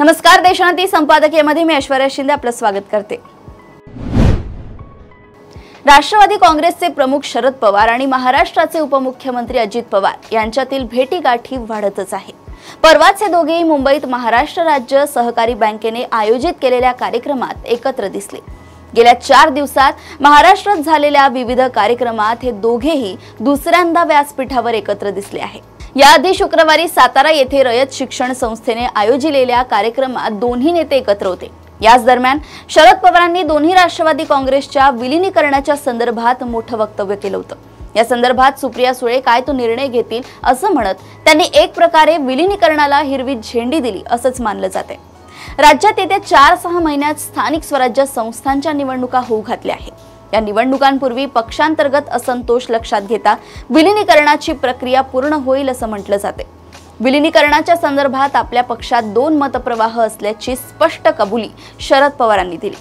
नमस्कार, देशोन्नती संपादकीयमध्ये मी ऐश्वर्या शिंदे आपलं स्वागत करते। राष्ट्रवादी काँग्रेसचे प्रमुख शरद पवार आणि महाराष्ट्राचे उपमुख्यमंत्री अजित पवार यांच्यातील भेटीगाठी वाढतच आहे। परवाच हे दोघेही मुंबईत महाराष्ट्र राज्य सहकारी बँकेने आयोजित केलेल्या कार्यक्रमात एकत्र दिसले। गेल्या 4 दिवसात महाराष्ट्रात झालेल्या विविध कार्यक्रमात हे दोघेही दुसऱ्यांदा व्यासपीठावर एकत्र दिसले आहे। याआधी शुक्रवारी सातारा येथे रयत शिक्षण संस्थेने आयोजिलेल्या कार्यक्रमात दोन्ही नेते एकत्र होते। याच दरम्यान शरद पवारांनी दोन्ही राष्ट्रवादी काँग्रेसच्या विलीनीकरणाच्या संदर्भात मोठं वक्तव्य केलं होतं। या संदर्भात सुप्रिया सुळे काय तो निर्णय घेतील असं म्हणत त्यांनी एक प्रकारे विलीनीकरणाला हिरवी झेंडी दिली असंच मानलं जाते। राज्यात येत्या 4-6 महिन्यात स्थानिक स्वराज्य संस्थांच्या निवडणुका होऊ घातल्या आहेत। या निवडणुकांपूर्वी पक्षांतर्गत असंतोष लक्षात घेता विलीनीकरणाची प्रक्रिया पूर्ण होईल असं म्हटलं जाते। विलीनीकरणाच्या संदर्भात आपल्या पक्षात 2 मतप्रवाह असल्याची स्पष्ट कबुली शरद पवारांनी दिली।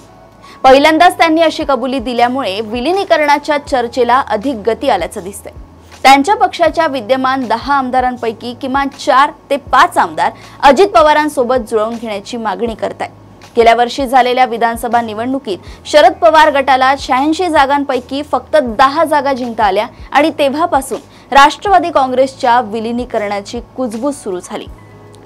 पहिल्यांदाच त्यांनी अशी कबुली दिल्यामुळे विलीनीकरणाच्या चर्चेला अधिक गती आल्याचं दिसतंय। त्यांच्या पक्षाच्या विद्यमान 10 आमदारांपैकी किमान 4 ते 5 आमदार अजित पवारांसोबत जुळवून घेण्याची मागणी करतायत। गेल्या वर्षी झालेल्या विधानसभा निवडणुकीत शरद पवार गटाला 86 जागांपैकी फक्त 10 जागा जिंकता आल्या आणि तेव्हापासून राष्ट्रवादी काँग्रेसच्या विलीनीकरणाची कुजबूज सुरू झाली।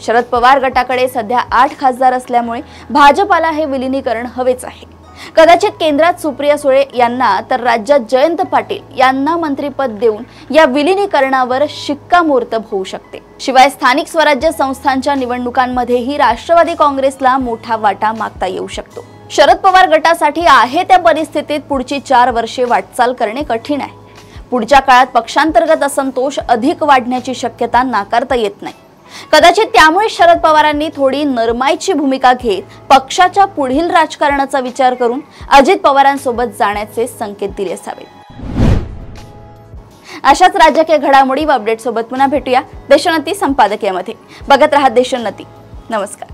शरद पवार गटाकडे सध्या 8 खासदार असल्यामुळे भाजपाला हे विलीनीकरण हवेच आहे। कदाचित केंद्रात सुप्रिया सुळे यांना तर राज्यात जयंत पाटील यांना मंत्रिपद देऊन या विलीनीकरणावर शिक्कामोर्तब होऊ शकते। शिवाय स्थानिक स्वराज्य संस्थांच्या निवडणुकांमध्येही राष्ट्रवादी काँग्रेसला मोठा वाटा मागता येऊ शकतो। शरद पवार गटासाठी आहे त्या परिस्थितीत पुढची 4 वर्षे वाटचाल करणे कठीण आहे। पुढच्या काळात पक्षांतर्गत असंतोष अधिक वाढण्याची शक्यता नाकारता येत नाही। कदाचित त्यामुळे शरद पवारांनी थोडी नरमाईची भूमिका घेत पक्षाच्या पुढील राजकारणाचा विचार करून अजित पवारांसोबत जाण्याचे संकेत दिले असावेत। अशाच राजकीय घडामोडी व अपडेट सोबत पुन्हा भेटूया देशोन्नती संपादकीयमध्ये। बघत रहा देशोन्नती। नमस्कार।